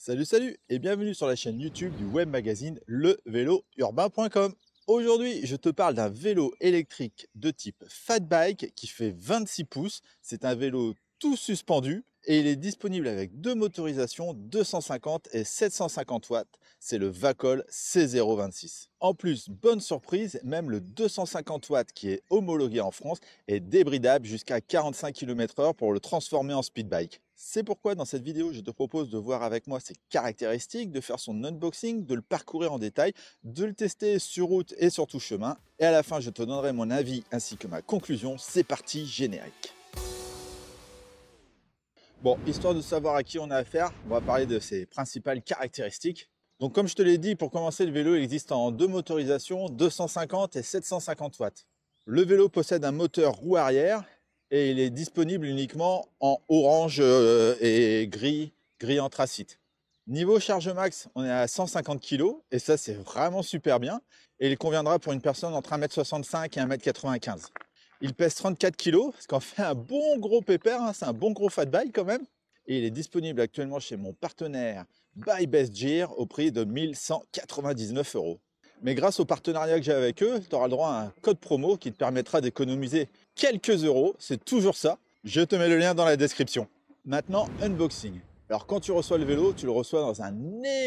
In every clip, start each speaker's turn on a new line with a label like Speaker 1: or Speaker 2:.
Speaker 1: Salut et bienvenue sur la chaîne YouTube du web magazine levélourbain.com. Aujourd'hui, je te parle d'un vélo électrique de type fat bike qui fait 26 pouces. C'est un vélo tout suspendu et il est disponible avec deux motorisations 250 et 750 watts. C'est le Vacol C026. En plus, bonne surprise, même le 250 watts qui est homologué en France est débridable jusqu'à 45 km/h pour le transformer en speed bike. C'est pourquoi dans cette vidéo, je te propose de voir avec moi ses caractéristiques, de faire son unboxing, de le parcourir en détail, de le tester sur route et sur tout chemin. Et à la fin, je te donnerai mon avis ainsi que ma conclusion. C'est parti, générique. Bon, histoire de savoir à qui on a affaire, on va parler de ses principales caractéristiques. Donc comme je te l'ai dit, pour commencer, le vélo existe en deux motorisations, 250 et 750 watts. Le vélo possède un moteur roue arrière et il est disponible uniquement en orange et gris anthracite. Niveau charge max, on est à 150 kg et ça c'est vraiment super bien. Et il conviendra pour une personne entre 1m65 et 1m95. Il pèse 34 kg, ce qui en fait un bon gros pépère, hein, c'est un bon gros fat bike quand même. Et il est disponible actuellement chez mon partenaire Buy Best Gear au prix de 1199 €. Mais grâce au partenariat que j'ai avec eux, tu auras le droit à un code promo qui te permettra d'économiser quelques euros. C'est toujours ça. Je te mets le lien dans la description. Maintenant, unboxing. Alors quand tu reçois le vélo, tu le reçois dans un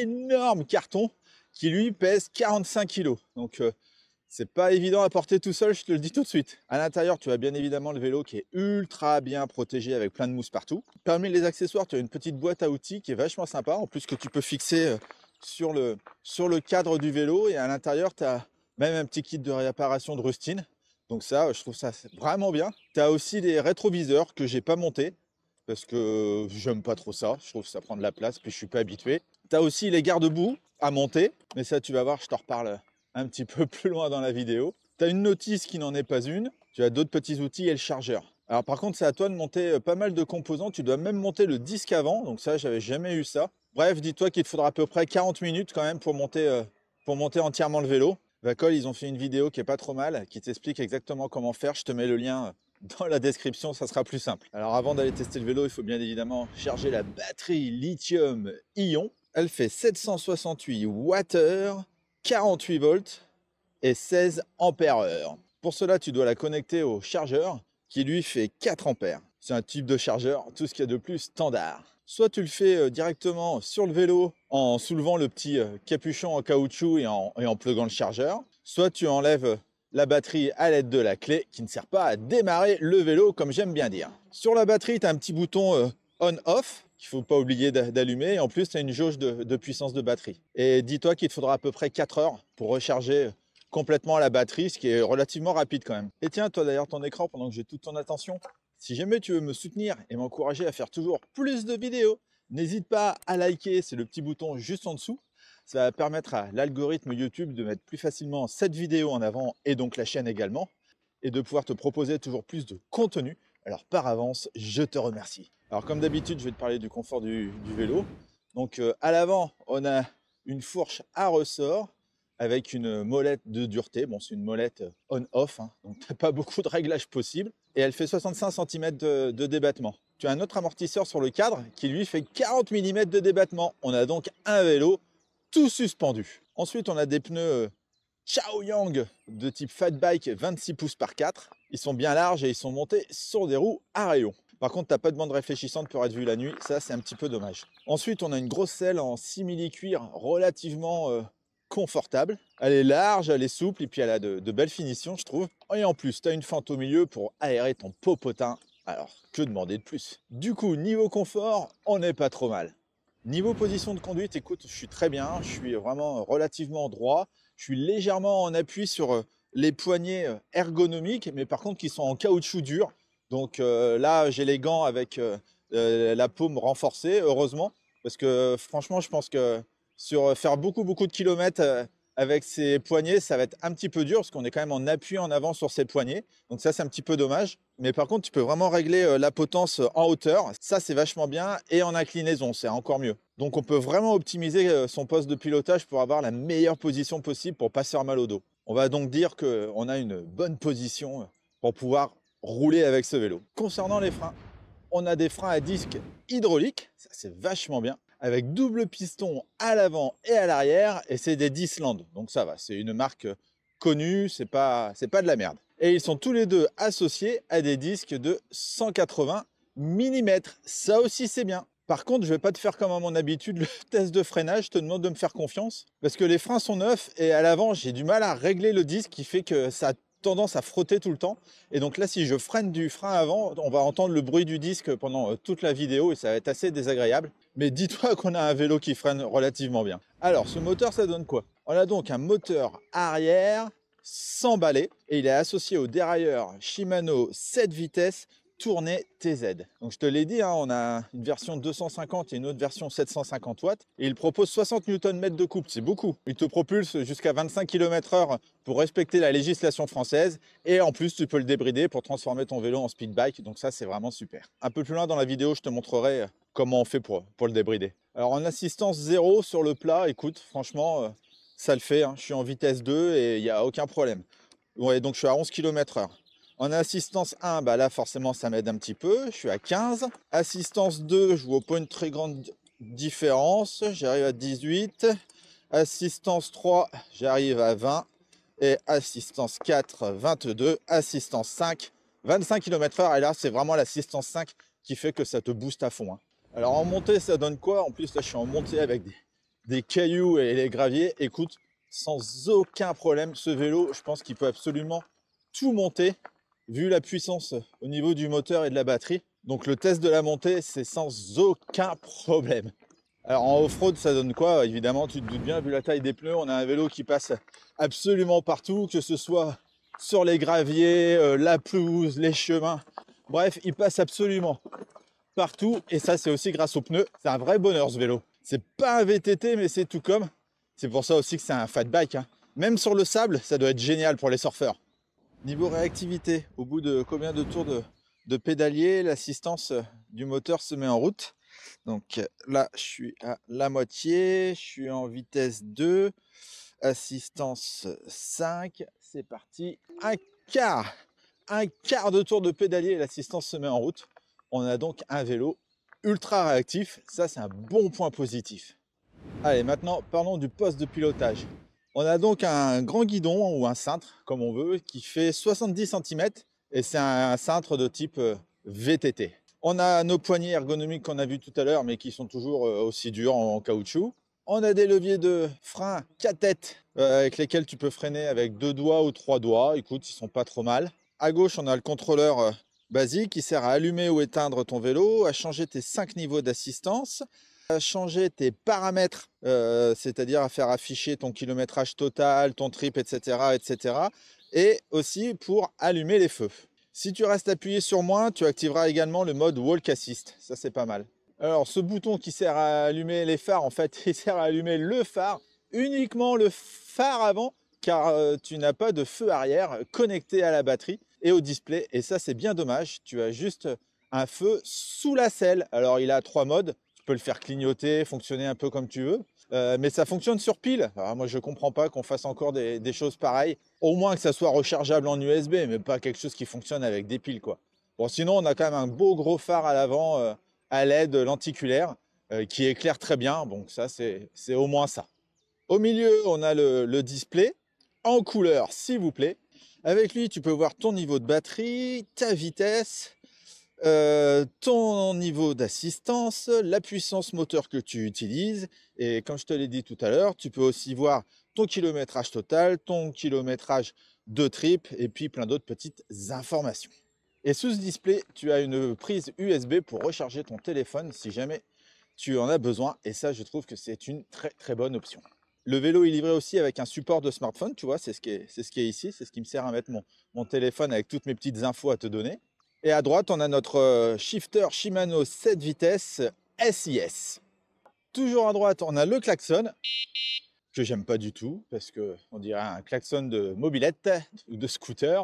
Speaker 1: énorme carton qui lui pèse 45 kg. Donc c'est pas évident à porter tout seul, je te le dis tout de suite. À l'intérieur, tu as bien évidemment le vélo qui est ultra bien protégé avec plein de mousse partout. Parmi les accessoires, tu as une petite boîte à outils qui est vachement sympa, en plus que tu peux fixer sur le cadre du vélo. Et à l'intérieur, tu as même un petit kit de réparation de rustine. Donc ça, je trouve ça vraiment bien. Tu as aussi les rétroviseurs que j'ai pas montés parce que j'aime pas trop ça. Je trouve que ça prend de la place, puis je suis pas habitué. Tu as aussi les garde-boue à monter, mais ça, tu vas voir, je t'en reparle un petit peu plus loin dans la vidéo. Tu as une notice qui n'en est pas une. Tu as d'autres petits outils et le chargeur. Alors par contre, c'est à toi de monter pas mal de composants. Tu dois même monter le disque avant. Donc ça, j'avais jamais eu ça. Bref, dis-toi qu'il te faudra à peu près 40 minutes quand même pour monter entièrement le vélo. Vacol, ils ont fait une vidéo qui est pas trop mal, qui t'explique exactement comment faire. Je te mets le lien dans la description, ça sera plus simple. Alors avant d'aller tester le vélo, il faut bien évidemment charger la batterie lithium-ion. Elle fait 768 Wh, 48 volts et 16 ampères-heure. Pour cela, tu dois la connecter au chargeur qui lui fait 4 ampères. C'est un type de chargeur, tout ce qu'il y a de plus standard. Soit tu le fais directement sur le vélo en soulevant le petit capuchon en caoutchouc et en pluguant le chargeur, soit tu enlèves la batterie à l'aide de la clé qui ne sert pas à démarrer le vélo comme j'aime bien dire. Sur la batterie, tu as un petit bouton on-off qu'il ne faut pas oublier d'allumer et en plus tu as une jauge de puissance de batterie. Et dis-toi qu'il te faudra à peu près 4 heures pour recharger complètement la batterie, ce qui est relativement rapide quand même. Et tiens, toi d'ailleurs ton écran pendant que j'ai toute ton attention, si jamais tu veux me soutenir et m'encourager à faire toujours plus de vidéos, n'hésite pas à liker, c'est le petit bouton juste en dessous. Ça va permettre à l'algorithme YouTube de mettre plus facilement cette vidéo en avant et donc la chaîne également, et de pouvoir te proposer toujours plus de contenu. Alors par avance, je te remercie. Alors comme d'habitude, je vais te parler du confort du vélo. Donc à l'avant, on a une fourche à ressort avec une molette de dureté. Bon, c'est une molette on-off, hein, donc tu n'as pas beaucoup de réglages possibles. Et elle fait 65 cm de débattement. Tu as un autre amortisseur sur le cadre qui lui fait 40 mm de débattement. On a donc un vélo tout suspendu. Ensuite, on a des pneus Chaoyang de type fat bike 26 pouces par 4. Ils sont bien larges et ils sont montés sur des roues à rayons. Par contre, tu n'as pas de bande réfléchissante pour être vu la nuit. Ça, c'est un petit peu dommage. Ensuite, on a une grosse selle en simili-cuir relativement confortable. Elle est large, elle est souple et puis elle a de belles finitions, je trouve. Et en plus, tu as une fente au milieu pour aérer ton popotin. Alors, que demander de plus? Du coup, niveau confort, on n'est pas trop mal. Niveau position de conduite, écoute, je suis très bien. Je suis vraiment relativement droit. Je suis légèrement en appui sur les poignées ergonomiques, mais par contre qui sont en caoutchouc dur. Donc là, j'ai les gants avec la paume renforcée, heureusement, parce que franchement, je pense que sur faire beaucoup de kilomètres avec ces poignées, ça va être un petit peu dur, parce qu'on est quand même en appui en avant sur ces poignées. Donc ça, c'est un petit peu dommage. Mais par contre, tu peux vraiment régler la potence en hauteur. Ça, c'est vachement bien. Et en inclinaison, c'est encore mieux. Donc on peut vraiment optimiser son poste de pilotage pour avoir la meilleure position possible pour pas se faire mal au dos. On va donc dire qu'on a une bonne position pour pouvoir rouler avec ce vélo. Concernant les freins, on a des freins à disque hydrauliques, ça c'est vachement bien, avec double piston à l'avant et à l'arrière, et c'est des Disland, donc ça va, c'est une marque connue, c'est pas de la merde. Et ils sont tous les deux associés à des disques de 180 mm, ça aussi c'est bien. Par contre, je vais pas te faire comme à mon habitude le test de freinage, je te demande de me faire confiance, parce que les freins sont neufs, et à l'avant, j'ai du mal à régler le disque, qui fait que ça a tendance à frotter tout le temps. Et donc là, si je freine du frein avant, on va entendre le bruit du disque pendant toute la vidéo, et ça va être assez désagréable. Mais dis-toi qu'on a un vélo qui freine relativement bien. Alors, ce moteur, ça donne quoi? On a donc un moteur arrière sans balai, et il est associé au dérailleur Shimano 7 vitesses tournée TZ. Donc je te l'ai dit, hein, on a une version 250 et une autre version 750 watts, et il propose 60 Nm de couple, c'est beaucoup. Il te propulse jusqu'à 25 km/h pour respecter la législation française, et en plus tu peux le débrider pour transformer ton vélo en speed bike, donc ça c'est vraiment super. Un peu plus loin dans la vidéo, je te montrerai comment on fait pour le débrider. Alors en assistance 0 sur le plat, écoute, franchement, ça le fait, hein. Je suis en vitesse 2 et il n'y a aucun problème. Ouais, donc je suis à 11 km/h. En assistance 1, bah là forcément ça m'aide un petit peu, je suis à 15. Assistance 2, je vois pas une très grande différence, j'arrive à 18. Assistance 3, j'arrive à 20. Et assistance 4, 22. Assistance 5, 25 km/h. Et là c'est vraiment l'assistance 5 qui fait que ça te booste à fond, hein. Alors en montée ça donne quoi? En plus là je suis en montée avec des cailloux et les graviers. Écoute, sans aucun problème, ce vélo, je pense qu'il peut absolument tout monter, vu la puissance au niveau du moteur et de la batterie. Donc le test de la montée, c'est sans aucun problème. Alors en off-road, ça donne quoi? Évidemment, tu te doutes bien, vu la taille des pneus, on a un vélo qui passe absolument partout, que ce soit sur les graviers, la pelouse, les chemins. Bref, il passe absolument partout, et ça c'est aussi grâce aux pneus. C'est un vrai bonheur ce vélo. C'est pas un VTT, mais c'est tout comme. C'est pour ça aussi que c'est un fat bike, hein. Même sur le sable, ça doit être génial pour les surfeurs. Niveau réactivité, au bout de combien de tours de pédalier, l'assistance du moteur se met en route. Donc là, je suis à la moitié, je suis en vitesse 2, assistance 5, c'est parti. Un quart de tour de pédalier, l'assistance se met en route. On a donc un vélo ultra réactif, ça c'est un bon point positif. Allez, maintenant parlons du poste de pilotage. On a donc un grand guidon ou un cintre, comme on veut, qui fait 70 cm, et c'est un cintre de type VTT. On a nos poignées ergonomiques qu'on a vu tout à l'heure, mais qui sont toujours aussi durs en caoutchouc. On a des leviers de frein 4 têtes avec lesquels tu peux freiner avec 2 doigts ou 3 doigts. Écoute, ils sont pas trop mal. À gauche, on a le contrôleur basique qui sert à allumer ou éteindre ton vélo, à changer tes 5 niveaux d'assistance, à changer tes paramètres, c'est-à-dire à faire afficher ton kilométrage total, ton trip, etc., etc. Et aussi pour allumer les feux. Si tu restes appuyé sur moins, tu activeras également le mode Walk Assist. Ça, c'est pas mal. Alors, ce bouton qui sert à allumer les phares, en fait, il sert à allumer le phare, uniquement le phare avant, car tu n'as pas de feu arrière connecté à la batterie et au display. Et ça, c'est bien dommage. Tu as juste un feu sous la selle. Alors, il a 3 modes. Tu peux le faire clignoter, fonctionner un peu comme tu veux. Mais ça fonctionne sur pile. Alors moi, je comprends pas qu'on fasse encore des choses pareilles. Au moins que ça soit rechargeable en USB, mais pas quelque chose qui fonctionne avec des piles, quoi. Bon, sinon, on a quand même un beau gros phare à l'avant à LED lenticulaire qui éclaire très bien. Donc ça, c'est au moins ça. Au milieu, on a le display en couleur, s'il vous plaît. Avec lui, tu peux voir ton niveau de batterie, ta vitesse, ton niveau d'assistance, la puissance moteur que tu utilises, et comme je te l'ai dit tout à l'heure, tu peux aussi voir ton kilométrage total, ton kilométrage de trip, et puis plein d'autres petites informations. Et sous ce display, tu as une prise USB pour recharger ton téléphone si jamais tu en as besoin, et ça je trouve que c'est une très très bonne option. Le vélo est livré aussi avec un support de smartphone, tu vois, c'est ce qui est ici, c'est ce qui me sert à mettre mon téléphone avec toutes mes petites infos à te donner. Et à droite, on a notre shifter Shimano 7 vitesses SIS. Toujours à droite, on a le klaxon, que j'aime pas du tout, parce qu'on dirait un klaxon de mobilette ou de scooter.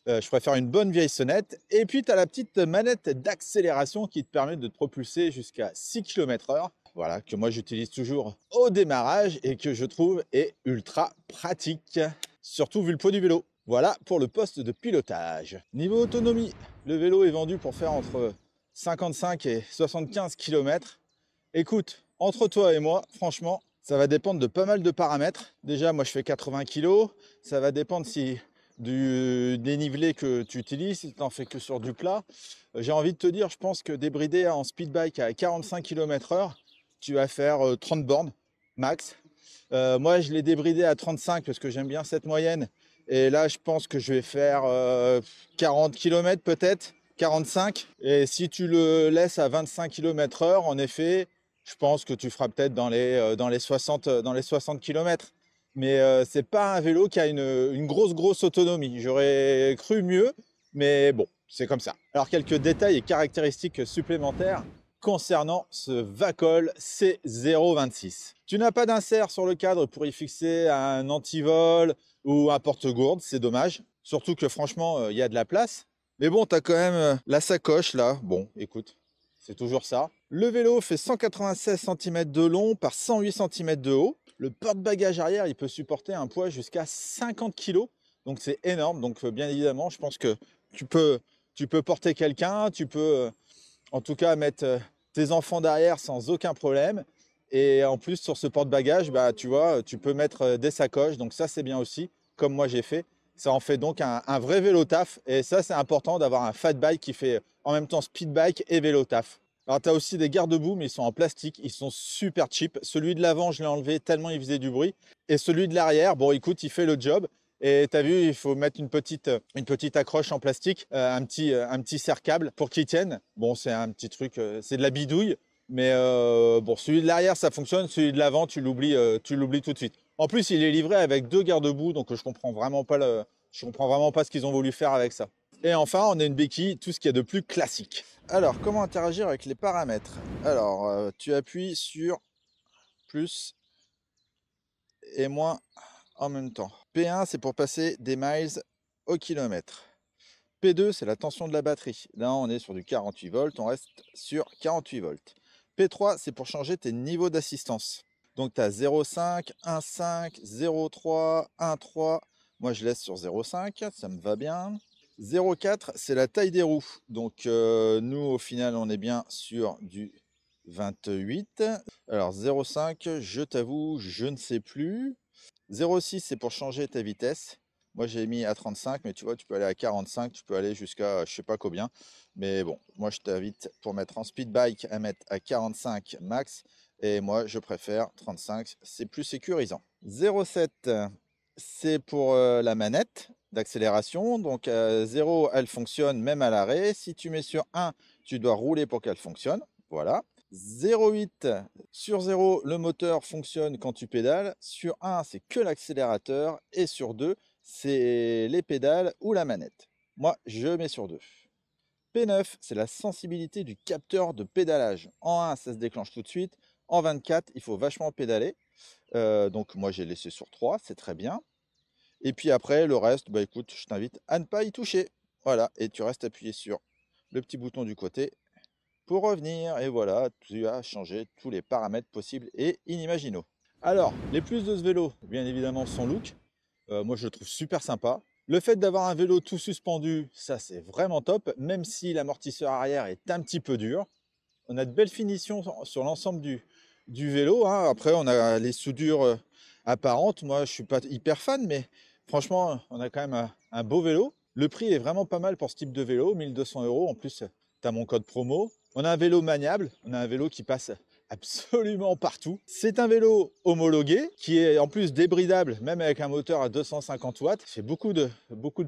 Speaker 1: Je préfère une bonne vieille sonnette. Et puis, tu as la petite manette d'accélération qui te permet de te propulser jusqu'à 6 km/h. Voilà, que moi j'utilise toujours au démarrage et que je trouve est ultra pratique, surtout vu le poids du vélo. Voilà pour le poste de pilotage. Niveau autonomie, le vélo est vendu pour faire entre 55 et 75 km. Écoute, Entre toi et moi, franchement, ça va dépendre de pas mal de paramètres. Déjà, moi, je fais 80 kg. Ça va dépendre si du dénivelé que tu utilises, si tu n'en fais que sur du plat. J'ai envie de te dire, je pense que débrider en speed bike à 45 km/h, tu vas faire 30 bornes max. Moi, je l'ai débridé à 35 parce que j'aime bien cette moyenne. Et là, je pense que je vais faire 40 km peut-être, 45. Et si tu le laisses à 25 km/h, en effet, je pense que tu feras peut-être dans les 60 km. Mais c'est pas un vélo qui a une grosse autonomie. J'aurais cru mieux, mais bon, c'est comme ça. Alors, quelques détails et caractéristiques supplémentaires concernant ce Vacol C026. Tu n'as pas d'insert sur le cadre pour y fixer un antivol ou un porte-gourde, c'est dommage. Surtout que franchement, il y a de la place. Mais bon, tu as quand même la sacoche là. Bon, écoute, c'est toujours ça. Le vélo fait 196 cm de long par 108 cm de haut. Le porte-bagages arrière, il peut supporter un poids jusqu'à 50 kg. Donc c'est énorme. Donc bien évidemment, je pense que tu peux porter quelqu'un, tu peux en tout cas mettre tes enfants derrière sans aucun problème. Et en plus, sur ce porte-bagages, bah, tu vois, tu peux mettre des sacoches. Donc ça, c'est bien aussi, comme moi j'ai fait. Ça en fait donc un vrai vélo taf. Et ça, c'est important d'avoir un fat bike qui fait en même temps speed bike et vélo taf. Alors, tu as aussi des garde-boue, mais ils sont en plastique. Ils sont super cheap. Celui de l'avant, je l'ai enlevé tellement il faisait du bruit. Et celui de l'arrière, bon, écoute, il fait le job. Et tu as vu, il faut mettre une petite accroche en plastique, un petit serre-câble pour qu'il tienne. Bon, c'est un petit truc, c'est de la bidouille. Mais bon, celui de l'arrière, ça fonctionne. Celui de l'avant, tu l'oublies tout de suite. En plus, il est livré avec 2 garde-boue, donc je comprends vraiment pas ce qu'ils ont voulu faire avec ça. Et enfin, on a une béquille, tout ce qu'il y a de plus classique. Alors, comment interagir avec les paramètres? Alors, tu appuies sur plus et moins en même temps. P1, c'est pour passer des miles au kilomètre. P2, c'est la tension de la batterie. Là, on est sur du 48 volts, on reste sur 48 volts. P3, c'est pour changer tes niveaux d'assistance. Donc, tu as 0,5, 1,5, 0,3, 1,3. Moi, je laisse sur 0,5, ça me va bien. 0,4, c'est la taille des roues. Donc, nous, au final, on est bien sur du 28. Alors, 0,5, je t'avoue, je ne sais plus. 0,6, c'est pour changer ta vitesse. Moi, j'ai mis à 35, mais tu vois, tu peux aller à 45, tu peux aller jusqu'à je sais pas combien. Mais bon, moi, je t'invite pour mettre en speed bike à mettre à 45 max. Et moi, je préfère 35, c'est plus sécurisant. 0,7, c'est pour la manette d'accélération. Donc, 0, elle fonctionne même à l'arrêt. Si tu mets sur 1, tu dois rouler pour qu'elle fonctionne. Voilà. 0,8 sur 0, le moteur fonctionne quand tu pédales. Sur 1, c'est que l'accélérateur. Et sur 2, c'est les pédales ou la manette. Moi, je mets sur 2. P9, c'est la sensibilité du capteur de pédalage. En 1, ça se déclenche tout de suite. En 24, il faut vachement pédaler. Donc moi, j'ai laissé sur 3, c'est très bien. Et puis après, le reste, bah écoute, je t'invite à ne pas y toucher. Voilà, et tu restes appuyé sur le petit bouton du côté pour revenir. Et voilà, tu as changé tous les paramètres possibles et inimaginables. Alors, les plus de ce vélo, bien évidemment, son look. Moi, je le trouve super sympa. Le fait d'avoir un vélo tout suspendu, ça c'est vraiment top, même si l'amortisseur arrière est un petit peu dur. On a de belles finitions sur l'ensemble du vélo, hein. Après, on a les soudures apparentes. Moi, je suis pas hyper fan, mais franchement, on a quand même un beau vélo. Le prix est vraiment pas mal pour ce type de vélo, 1200 euros. En plus, tu as mon code promo. On a un vélo maniable, on a un vélo qui passe absolument partout. C'est un vélo homologué qui est en plus débridable, même avec un moteur à 250 watts. C'est beaucoup de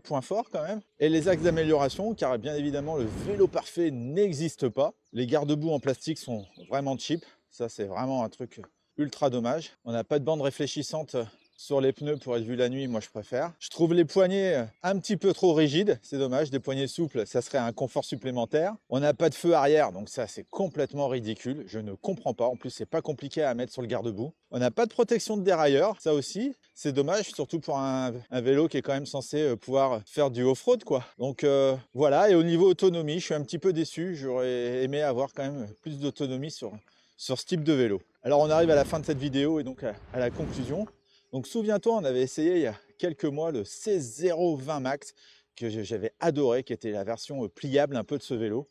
Speaker 1: points forts quand même. Et les axes d'amélioration, car bien évidemment, le vélo parfait n'existe pas. Les garde-boue en plastique sont vraiment cheap. Ça, c'est vraiment un truc ultra dommage. On n'a pas de bande réfléchissante sur les pneus pour être vu la nuit, moi je préfère. Je trouve les poignées un petit peu trop rigides, c'est dommage. Des poignées souples, ça serait un confort supplémentaire. On n'a pas de feu arrière, donc ça c'est complètement ridicule. Je ne comprends pas. En plus, c'est pas compliqué à mettre sur le garde-boue. On n'a pas de protection de dérailleur, ça aussi, c'est dommage, surtout pour un vélo qui est quand même censé pouvoir faire du off-road, quoi. Donc voilà, et au niveau autonomie, je suis un petit peu déçu. J'aurais aimé avoir quand même plus d'autonomie sur ce type de vélo. Alors on arrive à la fin de cette vidéo et donc à la conclusion. Donc souviens-toi, on avait essayé il y a quelques mois le C020 Max que j'avais adoré, qui était la version pliable un peu de ce vélo.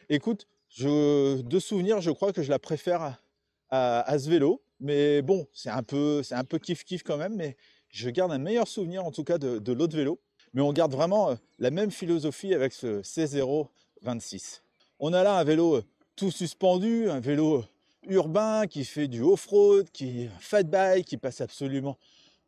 Speaker 1: Écoute, de souvenir, je crois que je la préfère à ce vélo. Mais bon, c'est un peu kiff-kiff quand même, mais je garde un meilleur souvenir en tout cas de l'autre vélo. Mais on garde vraiment la même philosophie avec ce C026. On a là un vélo tout suspendu, un vélo urbain qui fait du off-road, qui est un fat bike, qui passe absolument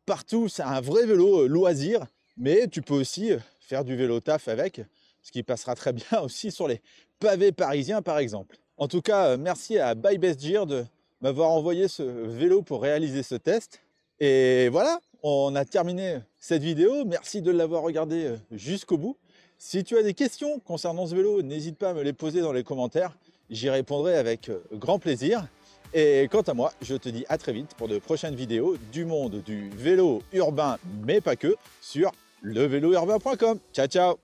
Speaker 1: partout. C'est un vrai vélo loisir, mais tu peux aussi faire du vélo taf avec, ce qui passera très bien aussi sur les pavés parisiens par exemple. En tout cas, merci à Buy Best Gear de m'avoir envoyé ce vélo pour réaliser ce test. Et voilà, on a terminé cette vidéo. Merci de l'avoir regardé jusqu'au bout. Si tu as des questions concernant ce vélo, n'hésite pas à me les poser dans les commentaires. J'y répondrai avec grand plaisir. Et quant à moi, je te dis à très vite pour de prochaines vidéos du monde du vélo urbain, mais pas que, sur levélourbain.com. Ciao, ciao!